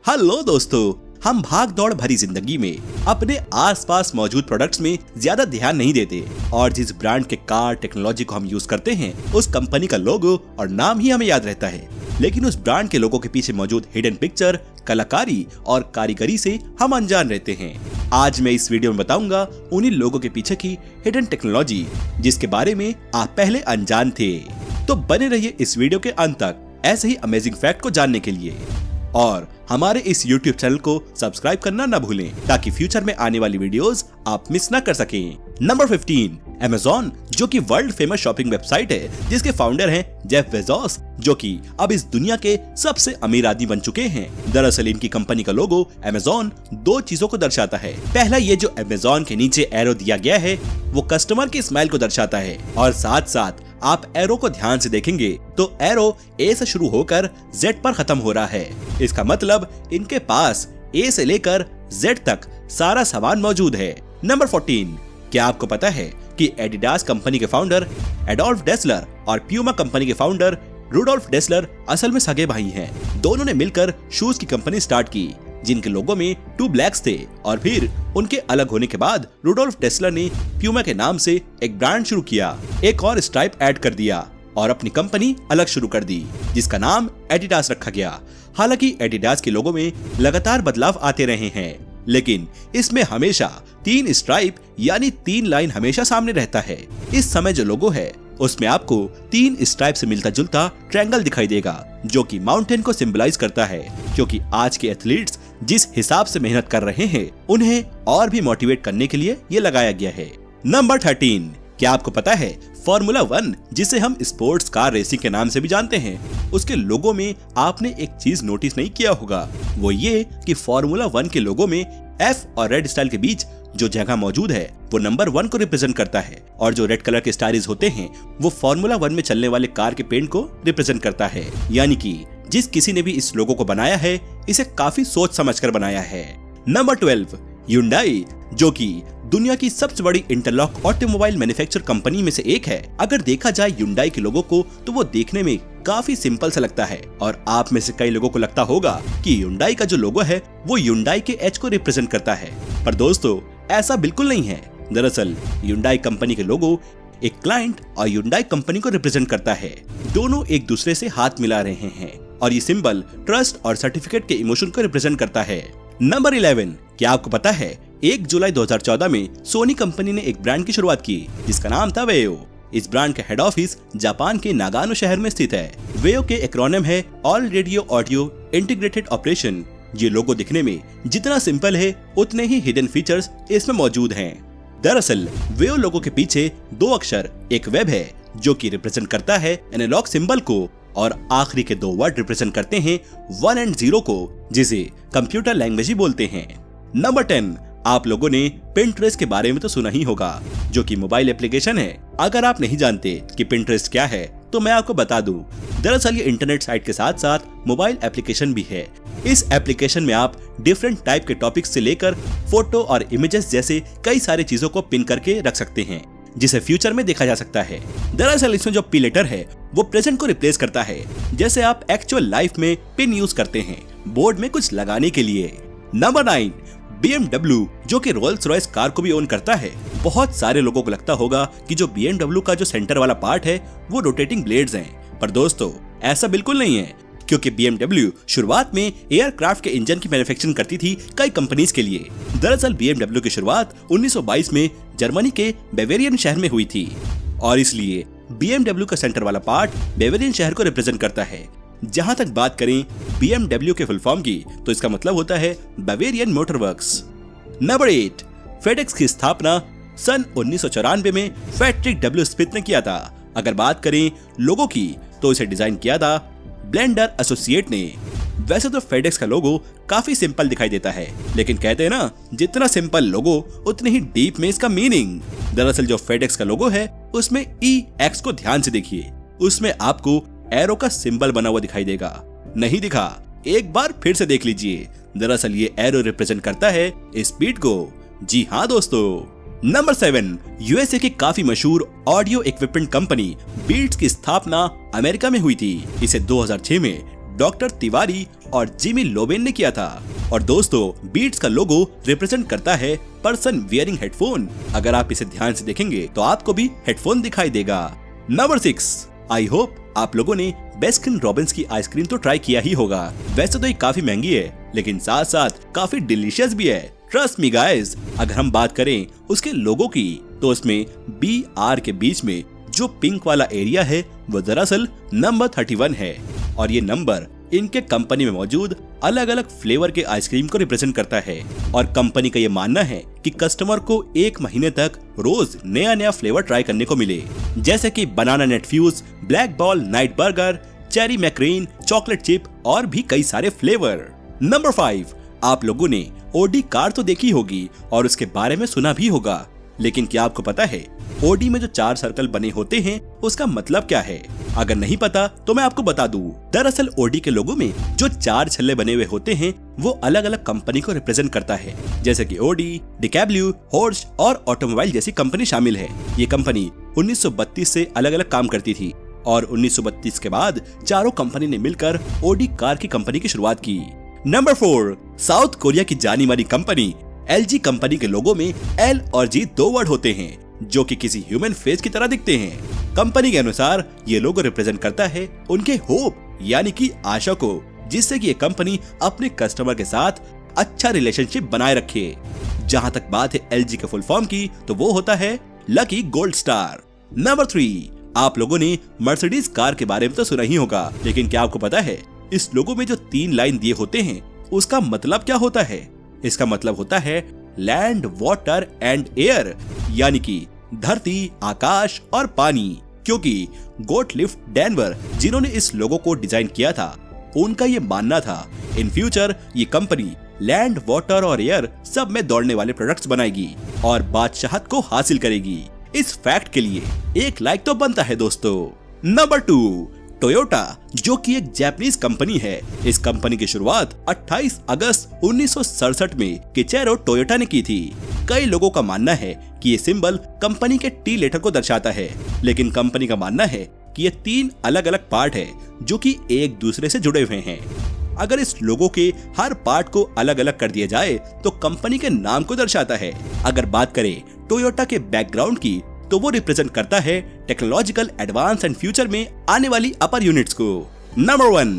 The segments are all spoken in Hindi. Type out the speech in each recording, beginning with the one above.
हेलो दोस्तों, हम भाग दौड़ भरी जिंदगी में अपने आसपास मौजूद प्रोडक्ट्स में ज्यादा ध्यान नहीं देते और जिस ब्रांड के कार टेक्नोलॉजी को हम यूज करते हैं उस कंपनी का लोगो और नाम ही हमें याद रहता है, लेकिन उस ब्रांड के लोगों के पीछे मौजूद हिडन पिक्चर, कलाकारी और कारीगरी से हम अनजान रहते हैं। आज मैं इस वीडियो में बताऊंगा उन्हीं लोगों के पीछे की हिडन टेक्नोलॉजी जिसके बारे में आप पहले अनजान थे। तो बने रहिए इस वीडियो के अंत तक ऐसे ही अमेजिंग फैक्ट को जानने के लिए और हमारे इस YouTube चैनल को सब्सक्राइब करना न भूलें ताकि फ्यूचर में आने वाली वीडियोस आप मिस ना कर सकें। नंबर 15, Amazon, जो कि वर्ल्ड फेमस शॉपिंग वेबसाइट है जिसके फाउंडर हैं जेफ बेजोस, जो कि अब इस दुनिया के सबसे अमीर आदमी बन चुके हैं। दरअसल इनकी कंपनी का लोगो Amazon दो चीजों को दर्शाता है। पहला, ये जो Amazon के नीचे एरो दिया गया है वो कस्टमर की स्माइल को दर्शाता है और साथ साथ आप एरो को ध्यान से देखेंगे तो एरो ए से शुरू होकर जेड पर खत्म हो रहा है। इसका मतलब इनके पास ए से लेकर जेड तक सारा सामान मौजूद है। नंबर 14, क्या आपको पता है कि एडिडास कंपनी के फाउंडर एडोल्फ डेसलर और प्यूमा कंपनी के फाउंडर रुडोल्फ डेसलर असल में सगे भाई हैं। दोनों ने मिलकर शूज की कंपनी स्टार्ट की जिनके लोगों में 2 ब्लैक्स थे और फिर उनके अलग होने के बाद रुडोल्फ डेसलर ने प्यूमा के नाम से एक ब्रांड शुरू किया, एक और स्ट्राइप ऐड कर दिया और अपनी कंपनी अलग शुरू कर दी जिसका नाम एडिडास रखा गया। हालांकि एडिडास के लोगों में लगातार बदलाव आते रहे हैं, लेकिन इसमें हमेशा 3 स्ट्राइप यानी 3 लाइन हमेशा सामने रहता है। इस समय जो लोगो है उसमें आपको 3 स्ट्राइप से मिलता जुलता ट्रायंगल दिखाई देगा जो कि माउंटेन को सिंबलाइज करता है, क्योंकि आज के एथलीट्स जिस हिसाब से मेहनत कर रहे हैं उन्हें और भी मोटिवेट करने के लिए ये लगाया गया है। नंबर 13, क्या आपको पता है फॉर्मूला 1, जिसे हम स्पोर्ट्स कार रेसिंग के नाम से भी जानते हैं, उसके लोगो में आपने एक चीज नोटिस नहीं किया होगा, वो ये कि फॉर्मूला 1 के लोगो में एफ और रेड स्टाइल के बीच जो जगह मौजूद है वो नंबर 1 को रिप्रेजेंट करता है और जो रेड कलर के स्टारीज होते हैं वो फॉर्मूला 1 में चलने वाले कार के पेंट को रिप्रेजेंट करता है। यानी कि जिस किसी ने भी इस लोगो को बनाया है इसे काफी सोच समझकर बनाया है। नंबर 12, Hyundai, जो कि दुनिया की सबसे बड़ी इंटरलॉक ऑटोमोबाइल मैन्युफैक्चर कंपनी में से एक है। अगर देखा जाए Hyundai के लोगो को तो वो देखने में काफी सिंपल सा लगता है और आप में से कई लोगों को लगता होगा कि Hyundai का जो लोगो है वो Hyundai के एच को रिप्रेजेंट करता है, पर दोस्तों ऐसा बिल्कुल नहीं है। दरअसल Hyundai कंपनी के लोगो एक क्लाइंट और Hyundai कंपनी को रिप्रेजेंट करता है। दोनों एक दूसरे से हाथ मिला रहे हैं और ये सिंबल ट्रस्ट और सर्टिफिकेट के इमोशन को रिप्रेजेंट करता है। नंबर 11, क्या आपको पता है 1 जुलाई 2014 में सोनी कंपनी ने एक ब्रांड की शुरुआत की जिसका नाम था वेयो। इस ब्रांड का हेड ऑफिस जापान के नागानो शहर में स्थित है। वेयो के एक्रोनिम है all radio audio integrated operation. ये लोगो दिखने में जितना सिंपल है उतने ही हिडन फीचर्स इसमें मौजूद हैं। दरअसल वेयो लोगो के पीछे 2 अक्षर, एक वेब है जो कि रिप्रेजेंट करता है एनालॉग सिंबल को और आखिरी के 2 वर्ड रिप्रेजेंट करते हैं 1 और 0 को, जिसे कंप्यूटर लैंग्वेज ही बोलते हैं। नंबर 10, आप लोगों ने पिंटरेस्ट के बारे में तो सुना ही होगा, जो कि मोबाइल एप्लीकेशन है। अगर आप नहीं जानते कि पिंटरेस्ट क्या है तो मैं आपको बता दूं। दरअसल ये इंटरनेट साइट के साथ साथ मोबाइल एप्लीकेशन भी है। इस एप्लीकेशन में आप डिफरेंट टाइप के टॉपिक्स से लेकर फोटो और इमेजेस जैसे कई सारी चीजों को पिन करके रख सकते हैं जिसे फ्यूचर में देखा जा सकता है। दरअसल इसमें जो पी लेटर है वो प्रेजेंट को रिप्लेस करता है, जैसे आप एक्चुअल लाइफ में पिन यूज करते हैं बोर्ड में कुछ लगाने के लिए। नंबर 9, BMW, जो कि रोल्स रॉयस कार को भी ओन करता है। बहुत सारे लोगों को लगता होगा कि जो BMW का जो सेंटर वाला पार्ट है वो रोटेटिंग ब्लेड्स हैं, पर दोस्तों ऐसा बिल्कुल नहीं है, क्योंकि BMW शुरुआत में एयरक्राफ्ट के इंजन की मैन्युफैक्चरिंग करती थी कई कंपनीज के लिए। दरअसल BMW की शुरुआत 1922 में जर्मनी के बेवेरियन शहर में हुई थी और इसलिए BMW का सेंटर वाला पार्ट बेवेरियन शहर को रिप्रेजेंट करता है। जहां तक बात करें BMW के फुल फॉर्म की तो इसका मतलब होता है बेवेरियन मोटर वर्क्स। नंबर 8, फेडेक्स की स्थापना सन 1994 में फ्रेडरिक डब्ल्यू स्मिथ ने किया था। अगर बात करें लोगो की तो इसे डिजाइन किया था ब्लेंडर एसोसिएट ने। वैसे तो फेडेक्स का लोगो काफी सिंपल दिखाई देता है, लेकिन कहते हैं ना जितना सिंपल लोगो उतने ही डीप में इसका मीनिंग। दरअसल जो फेडेक्स का लोगो है उसमें EX को ध्यान से देखिए, उसमें आपको एरो का सिंबल बना हुआ दिखाई देगा। नहीं दिखा? एक बार फिर से देख लीजिए। दरअसल ये एरो रिप्रेजेंट करता है स्पीड को। जी हाँ दोस्तों। नंबर 7, यूएसए की काफी मशहूर ऑडियो इक्विपमेंट कंपनी बीट्स की स्थापना अमेरिका में हुई थी। इसे 2006 में डॉक्टर तिवारी और जिमी लोबेन ने किया था। और दोस्तों, बीट्स का लोगो रिप्रेजेंट करता है पर्सन वियरिंग हेडफोन। अगर आप इसे ध्यान से देखेंगे तो आपको भी हेडफोन दिखाई देगा। नंबर 6, आई होप आप लोगों ने बेस्किन रॉबिन्स की आइसक्रीम तो ट्राई किया ही होगा। वैसे तो ये काफी महंगी है, लेकिन साथ साथ काफी डिलीशियस भी है। ट्रस्ट मी गाइस, अगर हम बात करें उसके लोगो की तो उसमें BR के बीच में जो पिंक वाला एरिया है वो दरअसल नंबर 31 है। और ये नंबर इनके कंपनी में मौजूद अलग अलग फ्लेवर के आइसक्रीम को रिप्रेजेंट करता है। और कंपनी का ये मानना है कि कस्टमर को 1 महीने तक रोज नया फ्लेवर ट्राई करने को मिले, जैसे कि banana nut fudge, black ball night burger, cherry macaroon, chocolate chip और भी कई सारे फ्लेवर। नंबर 5, आप लोगों ने ओडी कार तो देखी होगी और उसके बारे में सुना भी होगा, लेकिन क्या आपको पता है ओडी में जो 4 सर्कल बने होते हैं उसका मतलब क्या है? अगर नहीं पता तो मैं आपको बता दूं। दरअसल ओडी के लोगो में जो 4 छल्ले बने हुए होते हैं वो अलग अलग कंपनी को रिप्रेजेंट करता है, जैसे कि ओडी, डीकेब्ल्यू, हॉर्स और ऑटोमोबाइल जैसी कंपनी शामिल है। ये कंपनी 1932 से अलग अलग काम करती थी और 1932 के बाद चारों कंपनी ने मिलकर ओडी कार की कंपनी की शुरुआत की। नंबर 4, साउथ कोरिया की जानी मानी कंपनी LG कंपनी के लोगो में L और G 2 वर्ड होते हैं जो कि किसी ह्यूमन फेस की तरह दिखते हैं। कंपनी के अनुसार ये लोगो रिप्रेजेंट करता है उनके होप यानी कि आशा को, जिससे कि ये कंपनी अपने कस्टमर के साथ अच्छा रिलेशनशिप बनाए रखे। जहां तक बात है LG के फुल फॉर्म की तो वो होता है लकी गोल्ड स्टार। नंबर 3, आप लोगों ने मर्सिडीज कार के बारे में तो सुना ही होगा, लेकिन क्या आपको पता है इस लोगो में जो 3 लाइन दिए होते हैं उसका मतलब क्या होता है? इसका मतलब होता है लैंड, वाटर एंड एयर, यानी कि धरती, आकाश और पानी। क्योंकि गोटलिफ्ट डेनवर जिन्होंने इस लोगो को डिजाइन किया था, उनका ये मानना था इन फ्यूचर ये कंपनी लैंड, वाटर और एयर सब में दौड़ने वाले प्रोडक्ट्स बनाएगी और बादशाहत को हासिल करेगी। इस फैक्ट के लिए 1 लाइक तो बनता है दोस्तों। नंबर 2, टोयोटा, जो कि एक जापानीज कंपनी है। इस कंपनी की शुरुआत 28 अगस्त 1967 में किचेरो टोयोटा ने की थी। कई लोगों का मानना है कि ये सिंबल कंपनी के T लेटर को दर्शाता है, लेकिन कंपनी का मानना है कि ये 3 अलग अलग पार्ट है जो कि एक दूसरे से जुड़े हुए हैं। अगर इस लोगो के हर पार्ट को अलग अलग कर दिया जाए तो कंपनी के नाम को दर्शाता है। अगर बात करें टोयोटा के बैकग्राउंड की तो वो रिप्रेजेंट करता है टेक्नोलॉजिकल एडवांस एंड फ्यूचर में आने वाली अपर यूनिट्स को। नंबर 1,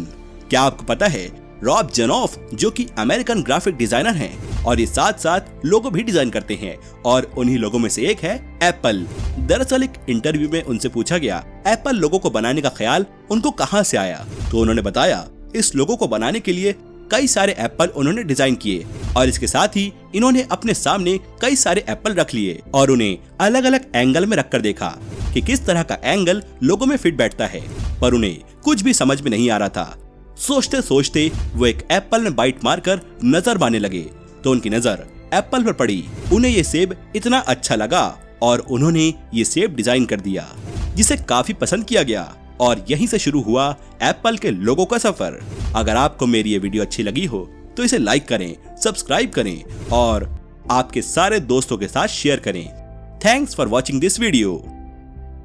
क्या आपको पता है रॉब जेनॉफ जो कि अमेरिकन ग्राफिक डिजाइनर हैं और ये साथ साथ लोगो भी डिजाइन करते हैं और उन्हीं लोगों में से एक है एप्पल। दरअसल एक इंटरव्यू में उनसे पूछा गया एप्पल लोगो को बनाने का ख्याल उनको कहां से आया, तो उन्होंने बताया इस लोगो को बनाने के लिए कई सारे एप्पल उन्होंने डिजाइन किए और इसके साथ ही इन्होंने अपने सामने कई सारे एप्पल रख लिए और उन्हें अलग अलग एंगल में रखकर देखा कि किस तरह का एंगल लोगो में फिट बैठता है, पर उन्हें कुछ भी समझ में नहीं आ रहा था। सोचते सोचते वो एक एप्पल में बाइट मारकर नजर मारने लगे तो उनकी नजर एप्पल पर पड़ी। उन्हें ये सेब इतना अच्छा लगा और उन्होंने ये सेब डिजाइन कर दिया जिसे काफी पसंद किया गया और यहीं से शुरू हुआ एप्पल के लोगो का सफर। अगर आपको मेरी ये वीडियो अच्छी लगी हो तो इसे लाइक करें, सब्सक्राइब करें और आपके सारे दोस्तों के साथ शेयर करें। Thanks for watching this video.